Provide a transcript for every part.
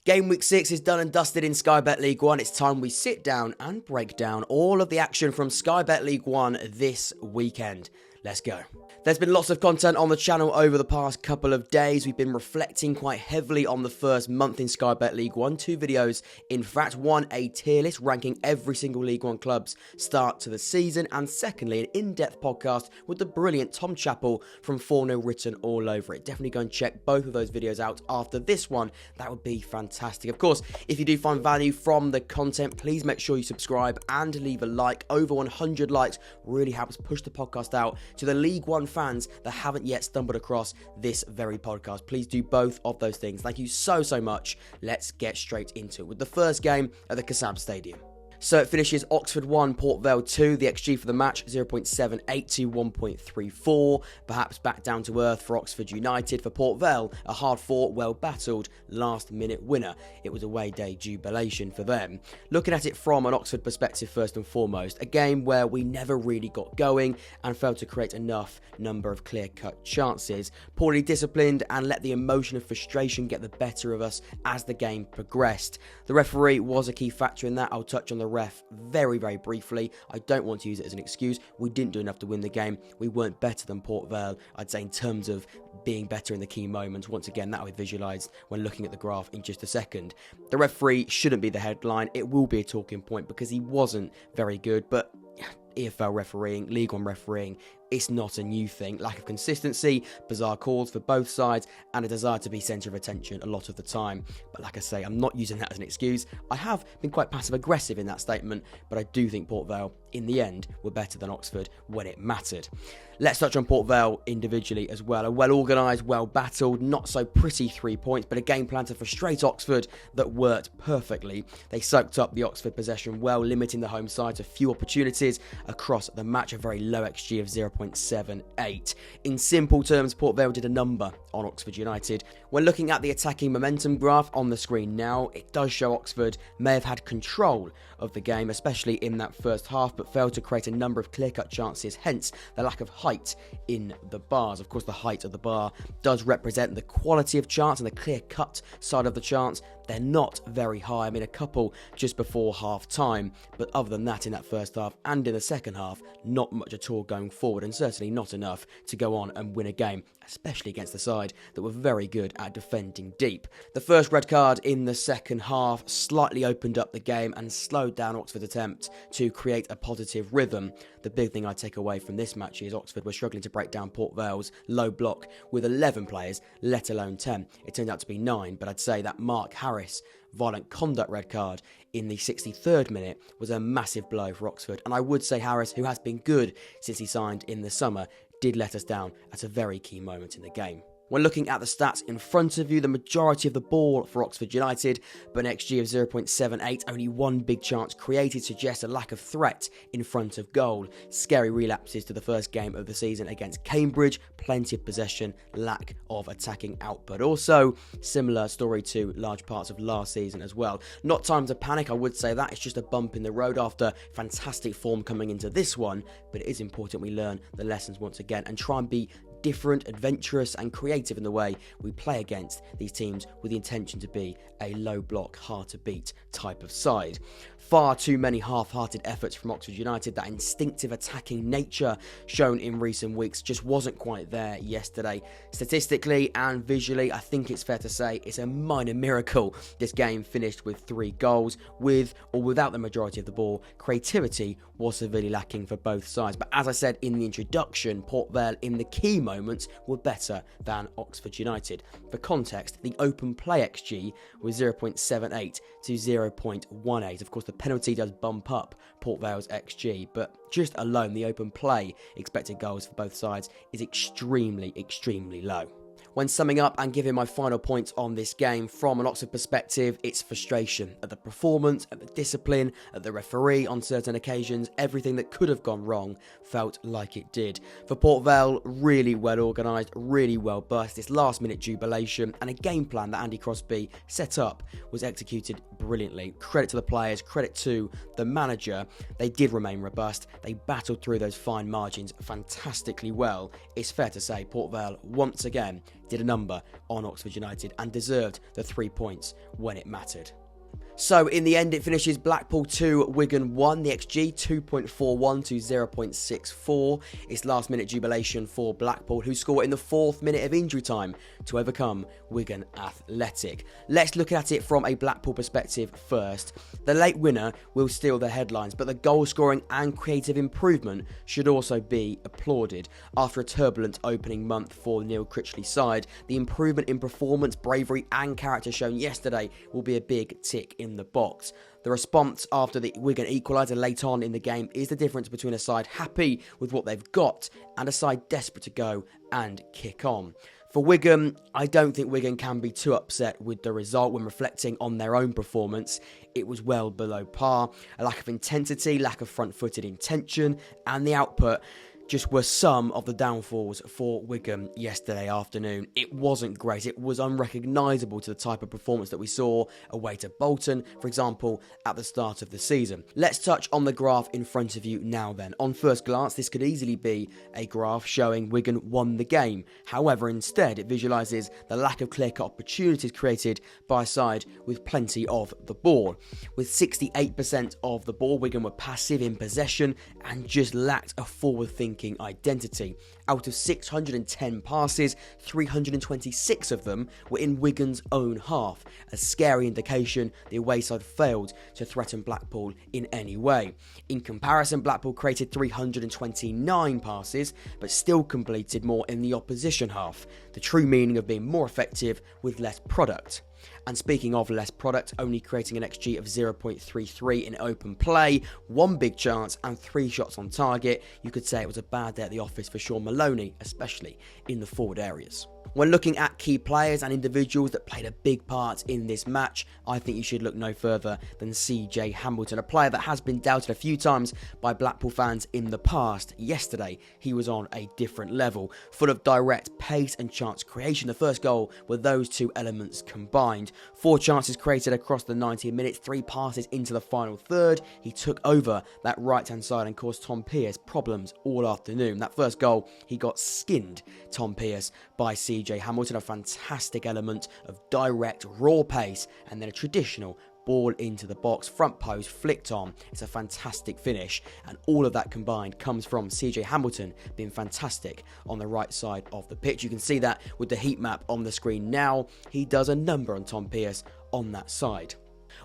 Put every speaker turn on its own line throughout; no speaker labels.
Game week 6 is done and dusted in Sky Bet League 1. It's time we sit down and break down all of the action from Sky Bet League 1 this weekend. Let's go. There's been lots of content on the channel over the past couple of days. We've been reflecting quite heavily on the first month in Sky Bet League 1. 2 videos, in fact. One, a tier list ranking every single League 1 club's start to the season. And secondly, an in-depth podcast with the brilliant Tom Chappell from 4-0 written all over it. Definitely go and check both of those videos out after this one. That would be fantastic. Of course, if you do find value from the content, please make sure you subscribe and leave a like. Over 100 likes really helps push the podcast out to the League 1 fans that haven't yet stumbled across this very podcast. Please do both of those things. Thank you so much. Let's get straight into it with the first game at the Kassab Stadium. So it finishes Oxford 1, Port Vale 2. The XG for the match, 0.78 to 1.34. Perhaps back down to earth for Oxford United. For Port Vale, a hard-fought, well-battled, last-minute winner. It was a away day jubilation for them. Looking at it from an Oxford perspective first and foremost, a game where we never really got going and failed to create enough number of clear-cut chances. Poorly disciplined and let the emotion of frustration get the better of us as the game progressed. The referee was a key factor in that. I'll touch on the ref very briefly. I don't want to use it as an excuse. We didn't do enough to win the game. We weren't better than Port Vale, I'd say, in terms of being better in the key moments. Once again, that will be visualised when looking at the graph in just a second. The referee shouldn't be the headline. It will be a talking point because he wasn't very good, but EFL refereeing, League 1 refereeing, it's not a new thing. Lack of consistency, bizarre calls for both sides, and a desire to be centre of attention a lot of the time. But like I say, I'm not using that as an excuse. I have been quite passive-aggressive in that statement, but I do think Port Vale, in the end, were better than Oxford when it mattered. Let's touch on Port Vale individually as well. A well-organised, well-battled, not-so-pretty 3 points, but a game plan to frustrate Oxford that worked perfectly. They soaked up the Oxford possession well, limiting the home side to few opportunities across the match, a very low XG of 0.78. In simple terms, Port Vale did a number on Oxford United. When looking at the attacking momentum graph on the screen now, it does show Oxford may have had control of the game, especially in that first half, but failed to create a number of clear-cut chances, hence the lack of height in the bars. Of course, the height of the bar does represent the quality of chance and the clear-cut side of the chance. They're not very high. I mean, a couple just before half-time, but other than that, in that first half and in the second half, not much at all going forward, and certainly not enough to go on and win a game, especially against the side that were very good at defending deep. The first red card in the second half slightly opened up the game and slowed down Oxford's attempt to create a positive rhythm. The big thing I take away from this match is Oxford were struggling to break down Port Vale's low block with 11 players, let alone 10. It turned out to be 9, but I'd say that Mark Harris violent conduct red card in the 63rd minute was a massive blow for Oxford. And I would say Harris, who has been good since he signed in the summer, did let us down at a very key moment in the game. When looking at the stats in front of you, the majority of the ball for Oxford United, but an XG of 0.78, only one big chance created suggests a lack of threat in front of goal. Scary relapses to the first game of the season against Cambridge, plenty of possession, lack of attacking output. Also, similar story to large parts of last season as well. Not time to panic, I would say that. It's just a bump in the road after fantastic form coming into this one, but it is important we learn the lessons once again and try and be different, adventurous and creative in the way we play against these teams with the intention to be a low block, hard to beat type of side. Far too many half-hearted efforts from Oxford United. That instinctive attacking nature shown in recent weeks just wasn't quite there yesterday. Statistically and visually, I think it's fair to say it's a minor miracle this game finished with 3 goals. With or without the majority of the ball, creativity was severely lacking for both sides. But as I said in the introduction, Port Vale in the key moments were better than Oxford United. For context, the open play XG was 0.78 to 0.18. Of course, the penalty does bump up Port Vale's XG, but just alone the open play expected goals for both sides is extremely low. When summing up and giving my final points on this game from an Oxford perspective, it's frustration at the performance, at the discipline, at the referee on certain occasions. Everything that could have gone wrong felt like it did. For Port Vale, really well organised, really well bussed. This last minute jubilation and a game plan that Andy Crosby set up was executed brilliantly. Credit to the players, credit to the manager. They did remain robust. They battled through those fine margins fantastically well. It's fair to say Port Vale once again did a number on Oxford United and deserved the 3 points when it mattered. So in the end, it finishes Blackpool 2, Wigan 1, the XG 2.41 to 0.64. It's last minute jubilation for Blackpool, who score in the 4th minute of injury time to overcome Wigan Athletic. Let's look at it from a Blackpool perspective first. The late winner will steal the headlines, but the goal scoring and creative improvement should also be applauded. After a turbulent opening month for Neil Critchley's side, the improvement in performance, bravery and character shown yesterday will be a big tick in the box. The response after the Wigan equaliser late on in the game is the difference between a side happy with what they've got and a side desperate to go and kick on. For Wigan, I don't think Wigan can be too upset with the result when reflecting on their own performance. It was well below par. A lack of intensity, lack of front-footed intention, and the output just were some of the downfalls for Wigan yesterday afternoon. It wasn't great. It was unrecognisable to the type of performance that we saw away to Bolton, for example, at the start of the season. Let's touch on the graph in front of you now then. On first glance, this could easily be a graph showing Wigan won the game. However, instead, it visualises the lack of clear-cut opportunities created by a side with plenty of the ball. With 68% of the ball, Wigan were passive in possession and just lacked a forward-thinking identity. Out of 610 passes, 326 of them were in Wigan's own half, a scary indication the away side failed to threaten Blackpool in any way. In comparison, Blackpool created 329 passes, but still completed more in the opposition half, the true meaning of being more effective with less product. And speaking of less product, only creating an XG of 0.33 in open play, 1 big chance and 3 shots on target, you could say it was a bad day at the office for Sean Maloney, especially in the forward areas. When looking at key players and individuals that played a big part in this match, I think you should look no further than CJ Hamilton, a player that has been doubted a few times by Blackpool fans in the past. Yesterday, he was on a different level, full of direct pace and chance creation. The first goal were those two elements combined. 4 chances created across the 90 minutes, 3 passes into the final third. He took over that right-hand side and caused Tom Pearce problems all afternoon. That first goal, he got skinned, Tom Pearce, by CJ Hamilton, a fantastic element of direct, raw pace, and then a traditional ball into the box, front post, flicked on. It's a fantastic finish, and all of that combined comes from CJ Hamilton being fantastic on the right side of the pitch. You can see that with the heat map on the screen now. He does a number on Tom Pearce on that side.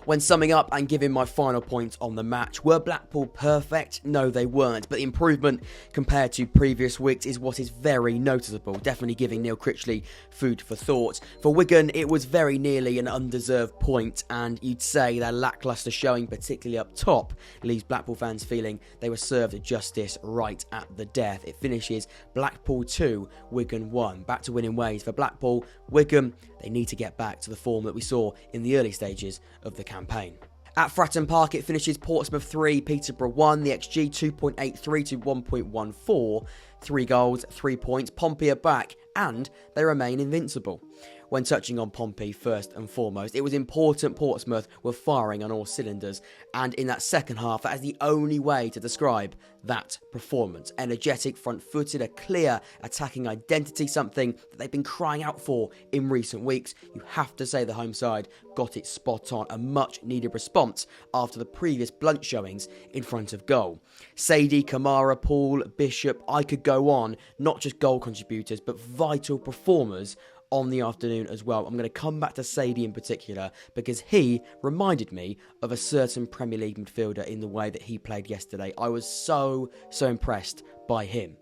When summing up and giving my final points on the match, were Blackpool perfect? No, they weren't, but the improvement compared to previous weeks is what is very noticeable, definitely giving Neil Critchley food for thought. For Wigan, it was very nearly an undeserved point, and you'd say their lacklustre showing, particularly up top, leaves Blackpool fans feeling they were served justice right at the death. It finishes Blackpool 2, Wigan 1. Back to winning ways for Blackpool. Wigan, they need to get back to the form that we saw in the early stages of the campaign. At Fratton Park, it finishes Portsmouth 3, Peterborough 1, the XG 2.83 to 1.14, 3 goals, 3 points, Pompey are back, and they remain invincible. When touching on Pompey first and foremost, it was important Portsmouth were firing on all cylinders, and in that second half, that is the only way to describe that performance. Energetic, front-footed, a clear attacking identity, something that they've been crying out for in recent weeks. You have to say the home side got it spot on, a much-needed response after the previous blunt showings in front of goal. Sadie, Kamara, Paul, Bishop, I could go on, not just goal contributors, but vital performers on the afternoon as well. I'm going to come back to Sadie in particular because he reminded me of a certain Premier League midfielder in the way that he played yesterday. I was so impressed by him.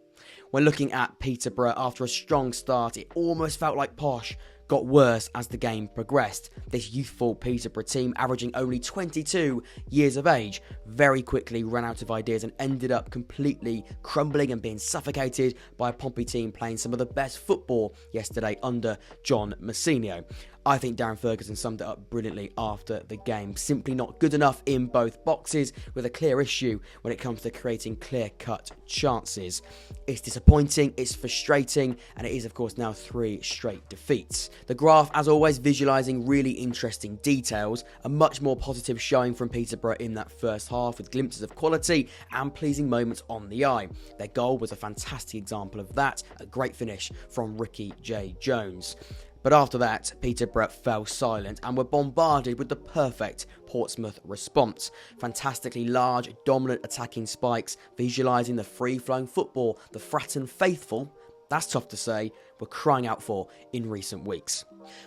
When looking at Peterborough, after a strong start, it almost felt like Posh got worse as the game progressed. This youthful Peterborough team, averaging only 22 years of age, very quickly ran out of ideas and ended up completely crumbling and being suffocated by a Pompey team playing some of the best football yesterday under John Massinio. I think Darren Ferguson summed it up brilliantly after the game. Simply not good enough in both boxes, with a clear issue when it comes to creating clear-cut chances. It's disappointing, it's frustrating, and it is of course now 3 straight defeats. The graph, as always, visualising really interesting details. A much more positive showing from Peterborough in that first half, with glimpses of quality and pleasing moments on the eye. Their goal was a fantastic example of that, a great finish from Ricky J. Jones. But after that, Peterborough fell silent and were bombarded with the perfect Portsmouth response. Fantastically large, dominant attacking spikes, visualising the free-flowing football the Fratton faithful, that's tough to say, were crying out for in recent weeks.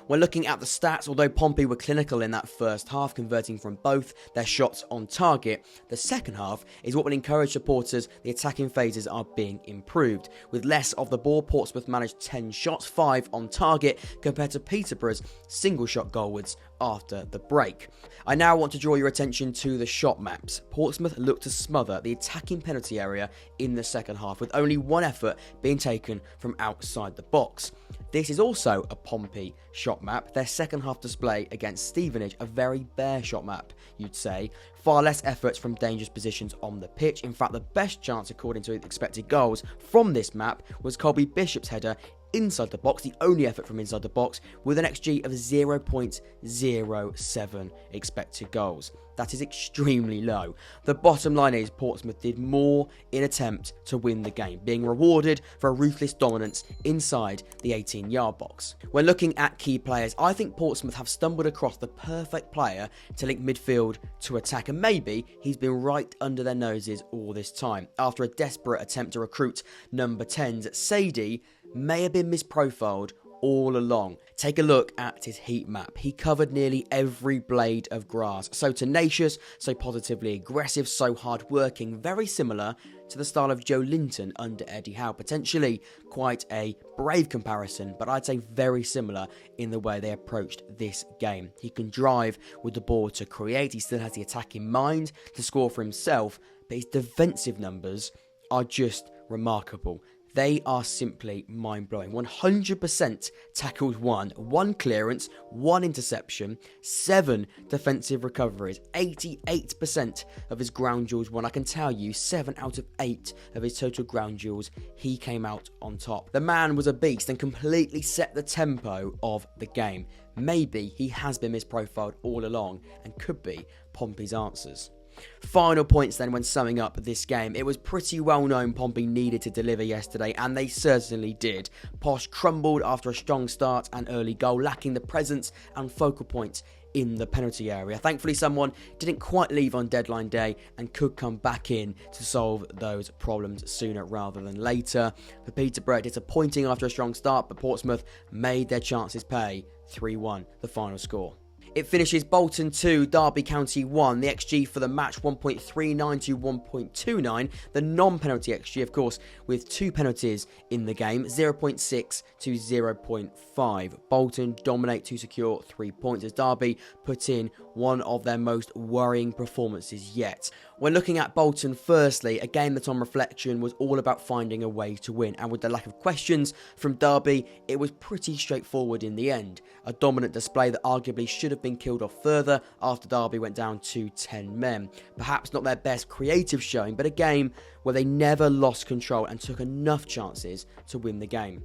When looking at the stats, although Pompey were clinical in that first half, converting from both their shots on target, the second half is what will encourage supporters the attacking phases are being improved. With less of the ball, Portsmouth managed 10 shots, 5 on target, compared to Peterborough's single shot goalwards after the break. I now want to draw your attention to the shot maps. Portsmouth looked to smother the attacking penalty area in the second half, with only one effort being taken from outside the box. This is also a Pompey shot map. Their second half display against Stevenage, a very bare shot map, you'd say. Far less efforts from dangerous positions on the pitch. In fact, the best chance, according to expected goals, from this map was Colby Bishop's header inside the box, the only effort from inside the box, with an XG of 0.07 expected goals. That is extremely low. The bottom line is Portsmouth did more in attempt to win the game, being rewarded for a ruthless dominance inside the 18-yard box. When looking at key players, I think Portsmouth have stumbled across the perfect player to link midfield to attack, and maybe he's been right under their noses all this time. After a desperate attempt to recruit number 10s, Sadie may have been misprofiled all along. Take a look at his heat map. He covered nearly every blade of grass. So tenacious, so positively aggressive, so hard-working, very similar to the style of Joe Linton under Eddie Howe. Potentially quite a brave comparison, but I'd say very similar in the way they approached this game. He can drive with the ball to create. He still has the attack in mind to score for himself, but his defensive numbers are just remarkable. They are simply mind-blowing. 100% tackles won, 1 clearance, 1 interception, 7 defensive recoveries, 88% of his ground duels won. I can tell you, 7 out of 8 of his total ground duels, he came out on top. The man was a beast and completely set the tempo of the game. Maybe he has been misprofiled all along and could be Pompey's answers. Final points then when summing up this game. It was pretty well known Pompey needed to deliver yesterday, and they certainly did. Posh crumbled after a strong start and early goal, lacking the presence and focal point in the penalty area. Thankfully, someone didn't quite leave on deadline day and could come back in to solve those problems sooner rather than later. For Peterborough, disappointing after a strong start, but Portsmouth made their chances pay. 3-1, the final score. It finishes Bolton 2, Derby County 1. The XG for the match 1.39 to 1.29. The non-penalty XG, of course, with 2 penalties in the game, 0.6 to 0.5. Bolton dominate to secure 3 points as Derby put in one of their most worrying performances yet. When looking at Bolton, firstly, a game that on reflection was all about finding a way to win, and with the lack of questions from Derby, it was pretty straightforward in the end. A dominant display that arguably should have been killed off further after Derby went down to 10 men. Perhaps not their best creative showing, but a game where they never lost control and took enough chances to win the game.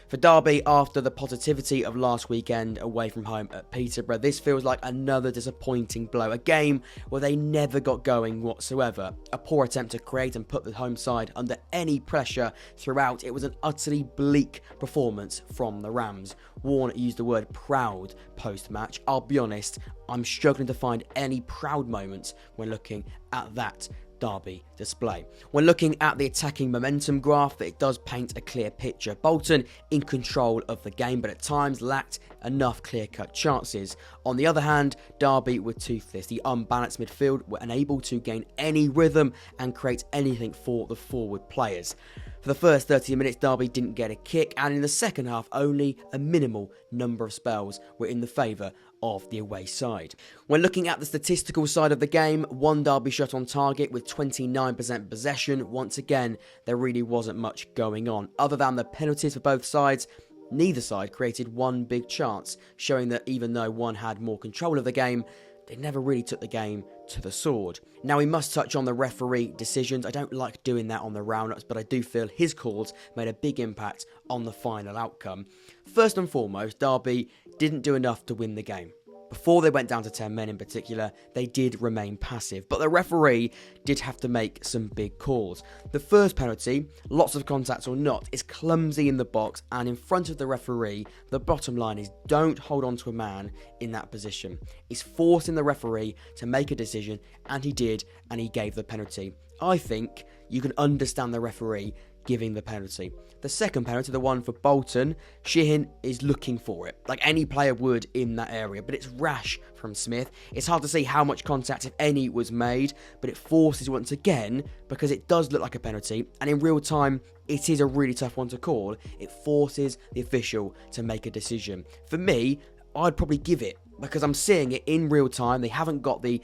For Derby, after the positivity of last weekend away from home at Peterborough, this feels like another disappointing blow. A game where they never got going whatsoever. A poor attempt to create and put the home side under any pressure throughout. It was an utterly bleak performance from the Rams. Warne used the word proud post-match. I'll be honest, I'm struggling to find any proud moments when looking at that Derby display. When looking at the attacking momentum graph, it does paint a clear picture. Bolton in control of the game, but at times lacked enough clear-cut chances. On the other hand, Derby were toothless. The unbalanced midfield were unable to gain any rhythm and create anything for the forward players. For the first 30 minutes, Derby didn't get a kick, and in the second half, only a minimal number of spells were in the favour of the away side. When looking at the statistical side of the game, 1 Derby shot on target with 29% possession. Once again, there really wasn't much going on. Other than the penalties for both sides, neither side created one big chance, showing that even though one had more control of the game, they never really took the game to the sword. Now, we must touch on the referee decisions. I don't like doing that on the roundups, but I do feel his calls made a big impact on the final outcome. First and foremost, Derby didn't do enough to win the game. Before they went down to 10 men in particular, they did remain passive, but the referee did have to make some big calls. The first penalty, lots of contact or not, is clumsy in the box and in front of the referee. The bottom line is don't hold on to a man in that position. It's forcing the referee to make a decision, and he did, and he gave the penalty. I think you can understand the referee giving the penalty. The second penalty, the one for Bolton, Sheehan is looking for it, like any player would in that area, but it's rash from Smith. It's hard to see how much contact, if any, was made, but it forces once again, because it does look like a penalty, and in real time, it is a really tough one to call. It forces the official to make a decision. For me, I'd probably give it, because I'm seeing it in real time. They haven't got the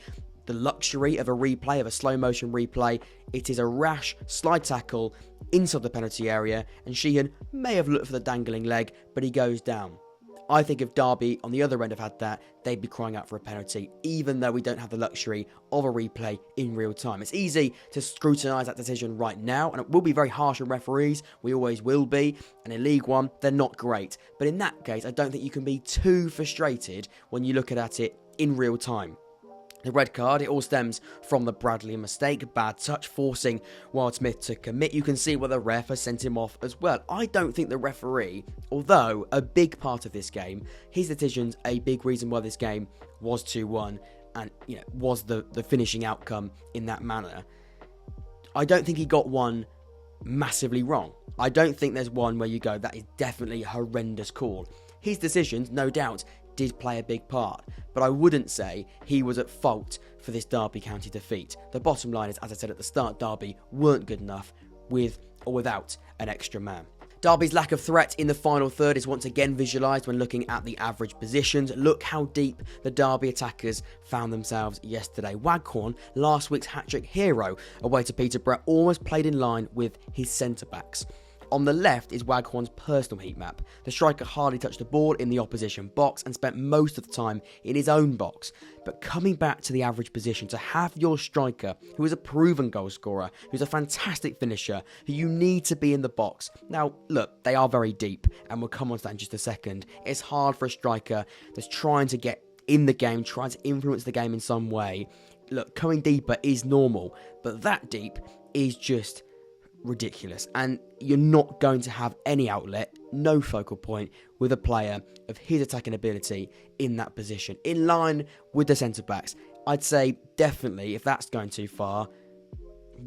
luxury of a replay, of a slow motion replay. It is a rash slide tackle inside the penalty area, and Sheehan may have looked for the dangling leg, but he goes down. I think if Derby on the other end have had that, they'd be crying out for a penalty, even though we don't have the luxury of a replay in real time. It's easy to scrutinise that decision right now, and it will be very harsh on referees. We always will be, and in League One, they're not great. But in that case, I don't think you can be too frustrated when you look at it in real time. The red card, it all stems from the Bradley mistake, bad touch, forcing Wildsmith to commit. You can see where the ref has sent him off as well. I don't think the referee, although a big part of this game, his decision's a big reason why this game was 2-1 and was the finishing outcome in that manner. I don't think he got one massively wrong. I don't think there's one where you go, that is definitely a horrendous call. His decisions, no doubt, did play a big part, but I wouldn't say he was at fault for this Derby County defeat. The bottom line is, as I said at the start, Derby weren't good enough with or without an extra man. Derby's lack of threat in the final third is once again visualised when looking at the average positions. Look how deep the Derby attackers found themselves yesterday. Waghorn, last week's hat-trick hero away to Peterborough, almost played in line with his centre-backs. On the left is Waghorn's personal heat map. The striker hardly touched the ball in the opposition box and spent most of the time in his own box. But coming back to the average position, to have your striker, who is a proven goal scorer, who's a fantastic finisher, who you need to be in the box. Now, look, they are very deep, and we'll come on to that in just a second. It's hard for a striker that's trying to get in the game, trying to influence the game in some way. Look, coming deeper is normal, but that deep is just ridiculous, and you're not going to have any outlet, no focal point with a player of his attacking ability in that position. In line with the centre-backs, I'd say definitely, if that's going too far,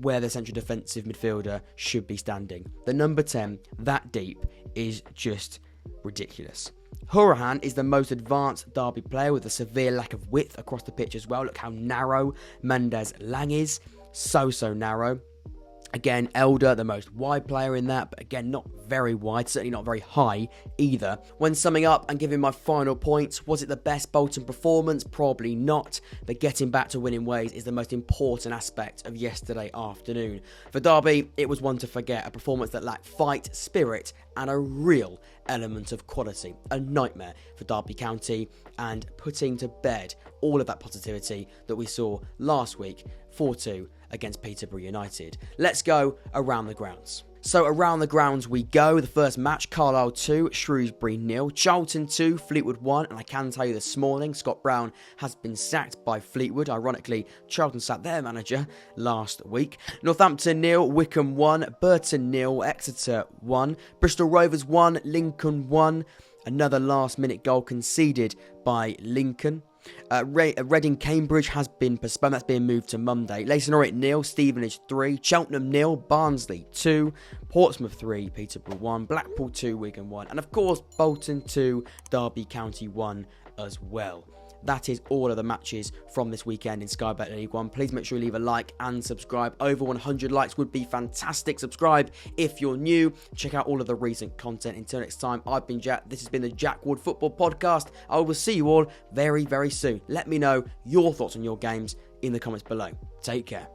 where the central defensive midfielder should be standing. The number 10, that deep, is just ridiculous. Hourihane is the most advanced Derby player with a severe lack of width across the pitch as well. Look how narrow Mendes Lang is, so narrow. Again, Elder, the most wide player in that, but again, not very wide, certainly not very high either. When summing up and giving my final points, was it the best Bolton performance? Probably not, but getting back to winning ways is the most important aspect of yesterday afternoon. For Derby, it was one to forget, a performance that lacked fight, spirit, and a real element of quality. A nightmare for Derby County, and putting to bed all of that positivity that we saw last week, 4-2 against Peterborough United. Let's go around the grounds. So around the grounds we go. The first match, Carlisle 2, Shrewsbury 0, Charlton 2, Fleetwood 1, and I can tell you this morning, Scott Brown has been sacked by Fleetwood. Ironically, Charlton sacked their manager last week. Northampton 0, Wycombe 1, Burton 0, Exeter 1, Bristol Rovers 1, Lincoln 1, another last minute goal conceded by Lincoln. Reading Cambridge has been postponed, that's being moved to Monday. Leyton Orient 0, Stevenage 3, Cheltenham 0, Barnsley 2, Portsmouth 3, Peterborough 1, Blackpool 2, Wigan 1, and of course Bolton 2, Derby County 1 as well. That is all of the matches from this weekend in Sky Bet League One. Please make sure you leave a like and subscribe. Over 100 likes would be fantastic. Subscribe if you're new. Check out all of the recent content. Until next time, I've been Jack. This has been the Jack Wood Football Podcast. I will see you all very, very soon. Let me know your thoughts on your games in the comments below. Take care.